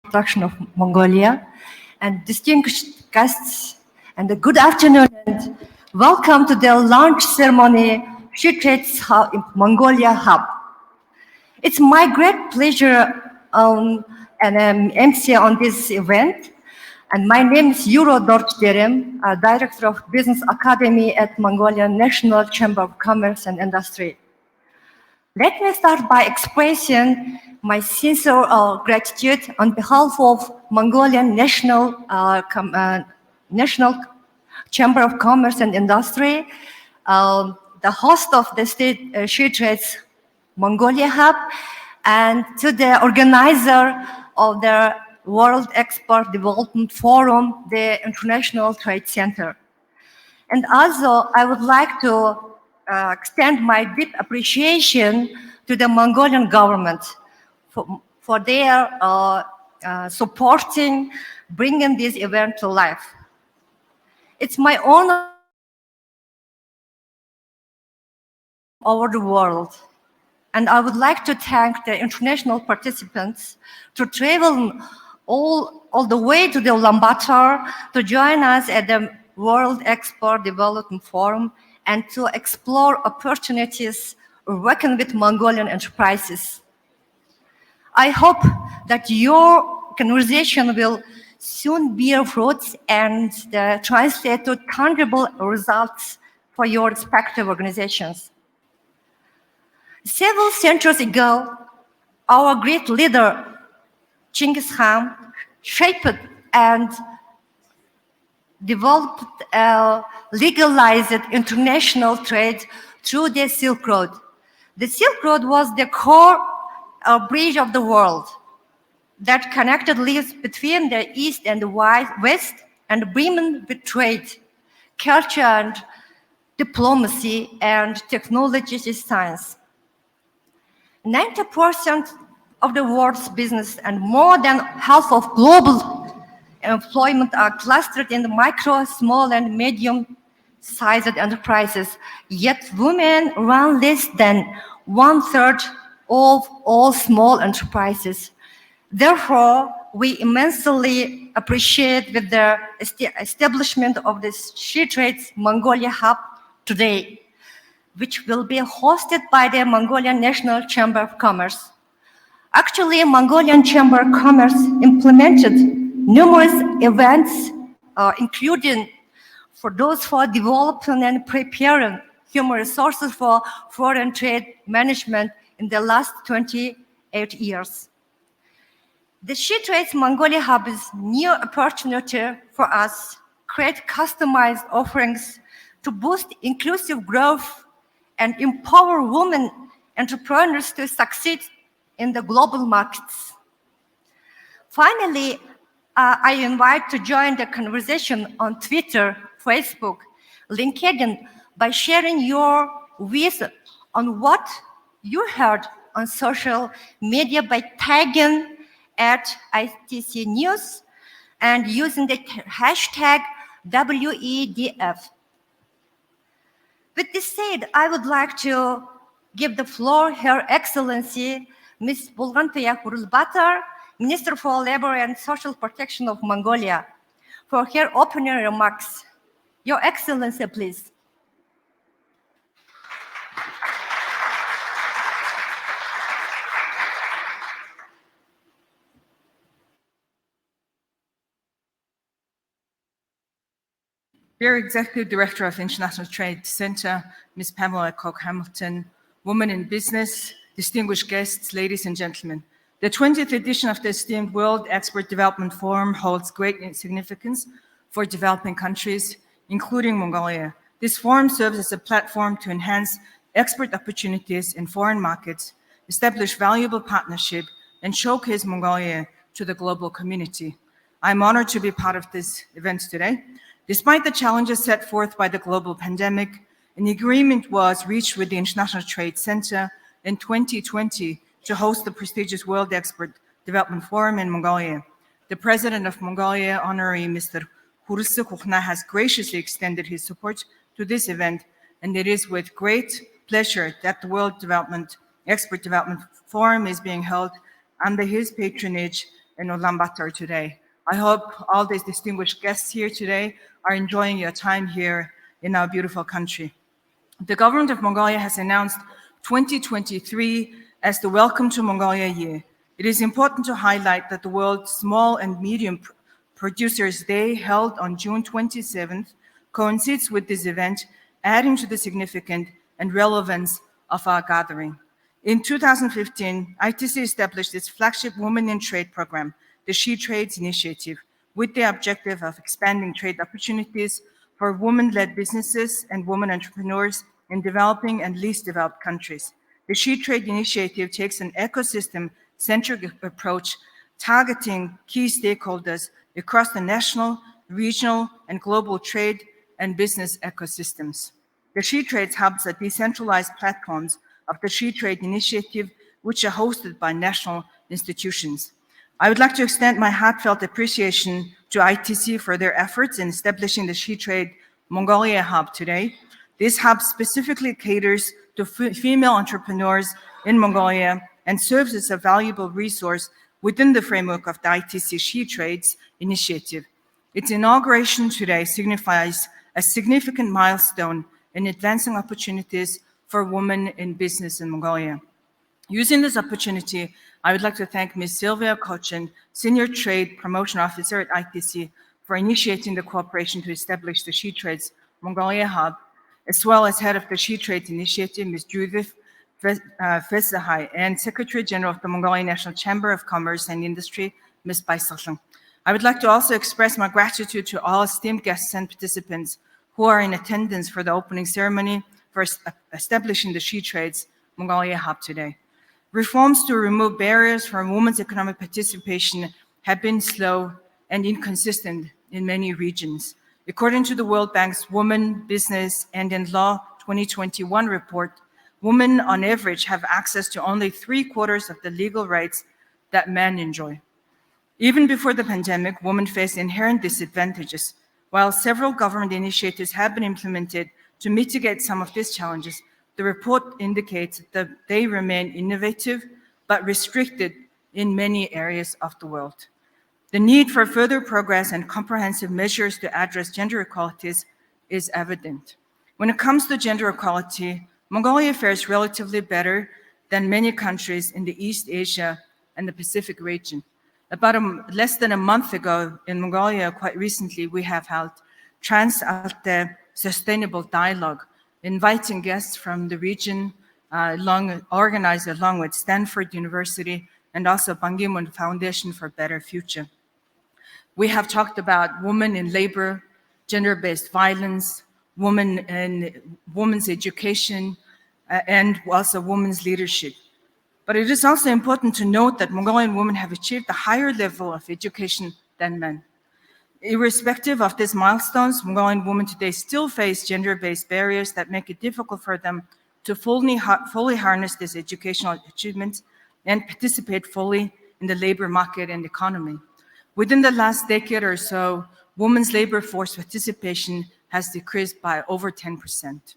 production of Mongolia, and distinguished guests, and a good afternoon, and welcome to the launch ceremony, SheTrades in Mongolia Hub. It's my great pleasure and I'm MC on this event. And my name is Euro Dorchderem, Director of Business Academy at Mongolia National Chamber of Commerce and Industry. Let me start by expressing my sincere gratitude on behalf of Mongolian National Chamber of Commerce and Industry, the host of the state SheTrades Mongolia Hub, and to the organizer of the World Export Development Forum, the International Trade Center. And also, I would like to extend my deep appreciation to the Mongolian government for their supporting, bringing this event to life. It's my honor over the world. And I would like to thank the international participants to travel all the way to the Ulaanbaatar to join us at the World Export Development Forum and to explore opportunities working with Mongolian enterprises. I hope that your conversation will soon bear fruits and translate to tangible results for your respective organizations. Several centuries ago, our great leader, Genghis Khan, shaped and developed legalized international trade through the Silk Road. The Silk Road was the core bridge of the world that connected links between the East and the West and brimming with trade, culture and diplomacy and technology science. 90% of the world's business and more than half of global employment are clustered in the micro, small, and medium-sized enterprises. Yet women run less than 1/3 of all small enterprises. Therefore, we immensely appreciate with the establishment of this SheTrades Mongolia Hub today, which will be hosted by the Mongolian National Chamber of Commerce. Actually, Mongolian Chamber of Commerce implemented numerous events, including for those for developing and preparing human resources for foreign trade management in the last 28 years. The SheTrades Mongolia Hub is a new opportunity for us to create customized offerings to boost inclusive growth and empower women entrepreneurs to succeed in the global markets. Finally, I invite to join the conversation on Twitter, Facebook, LinkedIn by sharing your views on what you heard on social media by tagging @ITC News and using the hashtag WEDF. With this said, I would like to give the floor Her Excellency Ms. Bulgantoya Khurulbatar, Minister for Labor and Social Protection of Mongolia, for her opening remarks. Your Excellency, please. Dear Executive Director of International Trade Center, Ms. Pamela Koch-Hamilton, Women in Business, distinguished guests, ladies and gentlemen. The 20th edition of the esteemed World Export Development Forum holds great significance for developing countries, including Mongolia. This forum serves as a platform to enhance export opportunities in foreign markets, establish valuable partnership, and showcase Mongolia to the global community. I'm honored to be part of this event today. Despite the challenges set forth by the global pandemic, an agreement was reached with the International Trade Center in 2020 to host the prestigious World Export Development Forum in Mongolia. The President of Mongolia, Honorary Mr. Khursi Kukhna, has graciously extended his support to this event, and it is with great pleasure that the World Export Development Forum is being held under his patronage in Ulaanbaatar today. I hope all these distinguished guests here today are enjoying your time here in our beautiful country. The government of Mongolia has announced 2023 as the Welcome to Mongolia year. It is important to highlight that the World Small and Medium Producers Day, held on June 27th, coincides with this event, adding to the significance and relevance of our gathering. In 2015, ITC established its flagship Women in Trade program, the SheTrades initiative, with the objective of expanding trade opportunities for women-led businesses and women entrepreneurs in developing and least developed countries. The SheTrade initiative takes an ecosystem-centric approach, targeting key stakeholders across the national, regional, and global trade and business ecosystems. The SheTrades hubs are decentralized platforms of the SheTrade initiative, which are hosted by national institutions. I would like to extend my heartfelt appreciation to ITC for their efforts in establishing the SheTrade Mongolia Hub today. This hub specifically caters to female entrepreneurs in Mongolia and serves as a valuable resource within the framework of the ITC SheTrades initiative. Its inauguration today signifies a significant milestone in advancing opportunities for women in business in Mongolia. Using this opportunity, I would like to thank Ms. Sylvia Kochin, Senior Trade Promotion Officer at ITC, for initiating the cooperation to establish the SheTrades Mongolia Hub, as well as head of the SheTrades initiative, Ms. Judith Fesahai, and Secretary General of the Mongolian National Chamber of Commerce and Industry, Ms. Baisakhlung. I would like to also express my gratitude to all esteemed guests and participants who are in attendance for the opening ceremony for establishing the SheTrades Mongolia Hub today. Reforms to remove barriers for women's economic participation have been slow and inconsistent in many regions. According to the World Bank's Women, Business, and in Law 2021 report, women on average have access to only 3/4 of the legal rights that men enjoy. Even before the pandemic, women face inherent disadvantages. While several government initiatives have been implemented to mitigate some of these challenges, the report indicates that they remain innovative but restricted in many areas of the world. The need for further progress and comprehensive measures to address gender equalities is evident. When it comes to gender equality, Mongolia fares relatively better than many countries in the East Asia and the Pacific region. About less than a month ago in Mongolia, quite recently, we have held Trans-Altai Sustainable Dialogue, inviting guests from the region, organized along with Stanford University and also Ban Ki-moon Foundation for Better Future. We have talked about women in labor, gender-based violence, women's education, and also women's leadership. But it is also important to note that Mongolian women have achieved a higher level of education than men. Irrespective of these milestones, Mongolian women today still face gender-based barriers that make it difficult for them to fully harness these educational achievements and participate fully in the labor market and economy. Within the last decade or so, women's labor force participation has decreased by over 10%.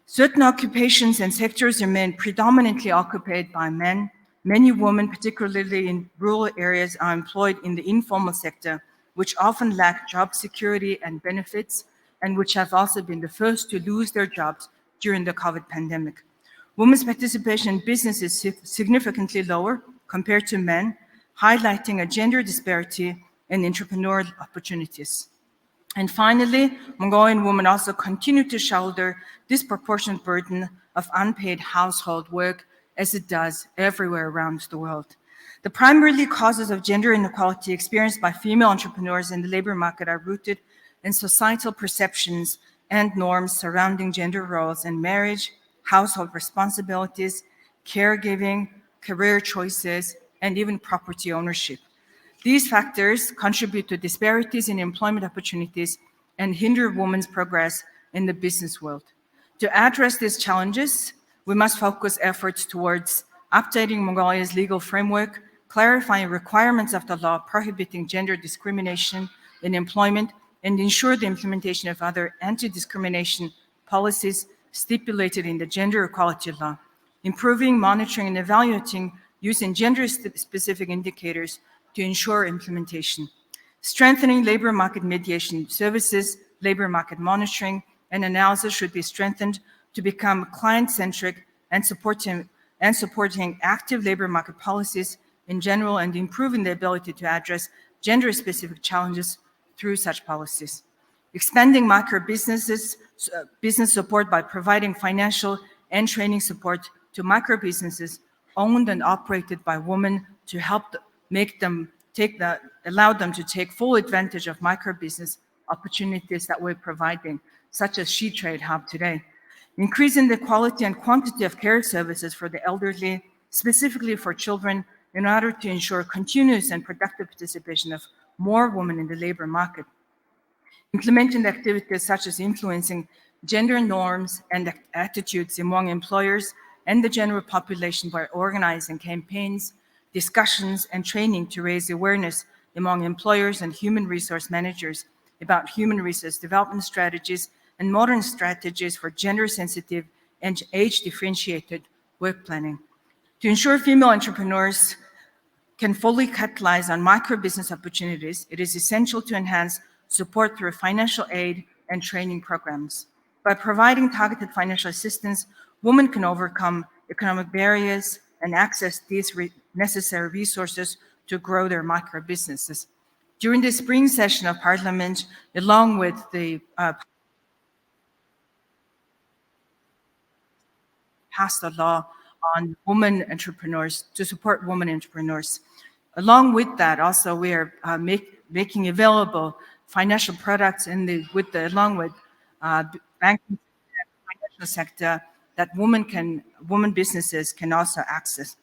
Certain occupations and sectors remain predominantly occupied by men. Many women, particularly in rural areas, are employed in the informal sector, which often lack job security and benefits, and which have also been the first to lose their jobs during the COVID pandemic. Women's participation in business is significantly lower compared to men, highlighting a gender disparity in entrepreneurial opportunities. And finally, Mongolian women also continue to shoulder disproportionate burden of unpaid household work, as it does everywhere around the world. The primary causes of gender inequality experienced by female entrepreneurs in the labor market are rooted in societal perceptions and norms surrounding gender roles in marriage, household responsibilities, caregiving, career choices, and even property ownership. These factors contribute to disparities in employment opportunities and hinder women's progress in the business world. To address these challenges, we must focus efforts towards updating Mongolia's legal framework, clarifying requirements of the law prohibiting gender discrimination in employment, and ensure the implementation of other anti-discrimination policies stipulated in the gender equality law, improving, monitoring, and evaluating using gender-specific indicators to ensure implementation. Strengthening labor market mediation services, labor market monitoring, and analysis should be strengthened to become client-centric and supporting active labor market policies in general and improving the ability to address gender-specific challenges through such policies. Expanding micro-businesses, business support by providing financial and training support to micro-businesses owned and operated by women to help allow them to take full advantage of micro-business opportunities that we're providing, such as SheTrades Hub today. Increasing the quality and quantity of care services for the elderly, specifically for children, in order to ensure continuous and productive participation of more women in the labor market. Implementing activities such as influencing gender norms and attitudes among employers and the general population by organizing campaigns, discussions, and training to raise awareness among employers and human resource managers about human resource development strategies and modern strategies for gender-sensitive and age-differentiated work planning. To ensure female entrepreneurs can fully capitalize on micro-business opportunities, it is essential to enhance support through financial aid and training programs. By providing targeted financial assistance, women can overcome economic barriers and access these necessary resources to grow their micro-businesses. During the spring session of Parliament, along with the passed a law on women entrepreneurs to support women entrepreneurs. Along with that, also we are making available financial products along with banking financial sector that women businesses can also access.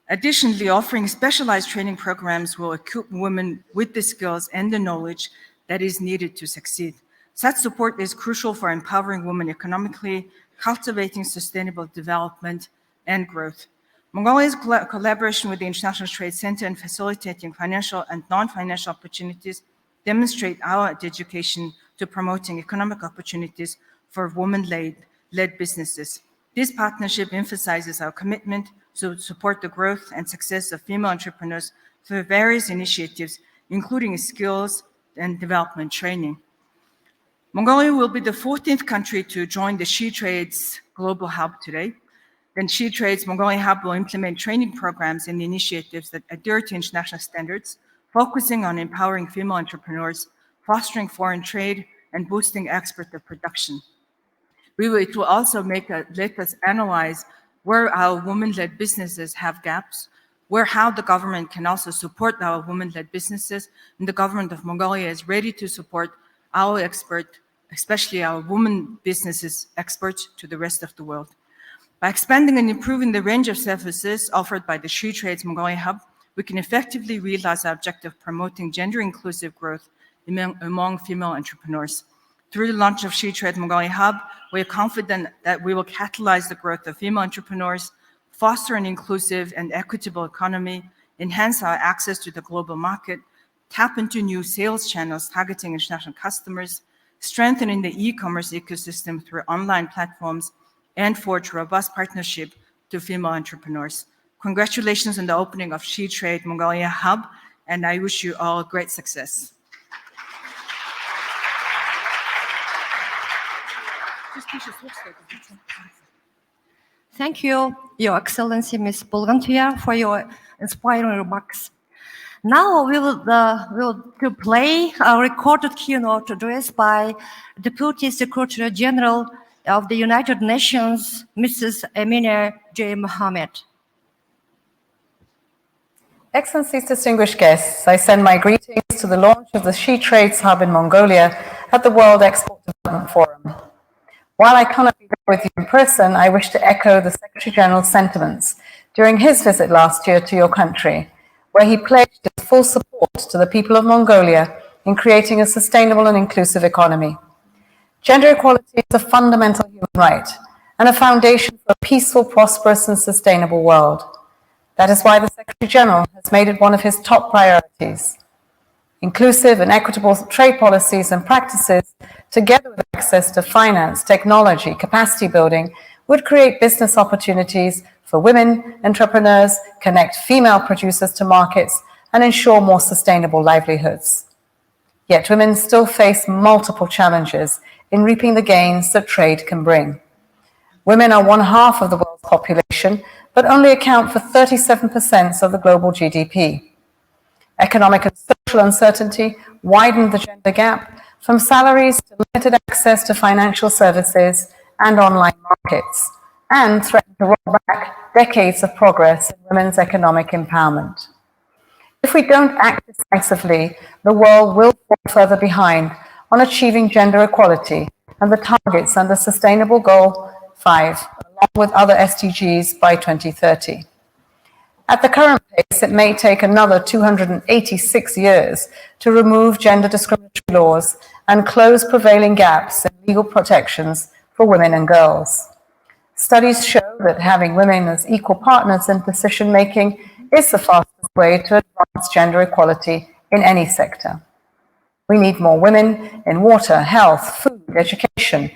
Additionally, offering specialized training programs will equip women with the skills and the knowledge that is needed to succeed. Such support is crucial for empowering women economically, cultivating sustainable development and growth. Mongolia's collaboration with the International Trade Center in facilitating financial and non-financial opportunities demonstrate our dedication to promoting economic opportunities for women-led businesses. This partnership emphasizes our commitment to support the growth and success of female entrepreneurs through various initiatives, including skills and development training. Mongolia will be the 14th country to join the SheTrades Global Hub today. Then SheTrades Mongolia Hub will implement training programs and initiatives that adhere to international standards, focusing on empowering female entrepreneurs, fostering foreign trade, and boosting export of production. It will also let us analyze where our women-led businesses have gaps, how the government can also support our women-led businesses, and the government of Mongolia is ready to support our export, especially our women businesses exports to the rest of the world. By expanding and improving the range of services offered by the SheTrades Mongolia Hub, we can effectively realize our objective of promoting gender-inclusive growth among female entrepreneurs. Through the launch of SheTrades Mongolia Hub, we are confident that we will catalyze the growth of female entrepreneurs, foster an inclusive and equitable economy, enhance our access to the global market, tap into new sales channels targeting international customers, strengthening the e-commerce ecosystem through online platforms, and forge robust partnership to female entrepreneurs. Congratulations on the opening of SheTrades Mongolia Hub, and I wish you all great success. Thank you, Your Excellency, Ms. Bulgantyar, for your inspiring remarks. Now we will play a recorded keynote address by Deputy Secretary General of the United Nations, Mrs. Amina J. Mohammed. Excellencies, distinguished guests, I send my greetings to the launch of the SheTrades Hub in Mongolia at the World Export Development Forum. While I cannot be there with you in person, I wish to echo the Secretary General's sentiments during his visit last year to your country, where he pledged his full support to the people of Mongolia in creating a sustainable and inclusive economy. Gender equality is a fundamental human right and a foundation for a peaceful, prosperous, and sustainable world. That is why the Secretary General has made it one of his top priorities. Inclusive and equitable trade policies and practices, together with access to finance, technology, capacity building, would create business opportunities for women entrepreneurs, connect female producers to markets, and ensure more sustainable livelihoods. Yet women still face multiple challenges in reaping the gains that trade can bring. Women are 1/2 of the world's population, but only account for 37% of the global GDP. Economic and social uncertainty widened the gender gap from salaries to limited access to financial services and online markets, and threatened to roll back decades of progress in women's economic empowerment. If we don't act decisively, the world will fall further behind on achieving gender equality and the targets under Sustainable Goal 5, along with other SDGs by 2030. At the current pace, it may take another 286 years to remove gender discriminatory laws and close prevailing gaps in legal protections for women and girls. Studies show that having women as equal partners in decision-making is the fastest way to advance gender equality in any sector. We need more women in water, health, food, education,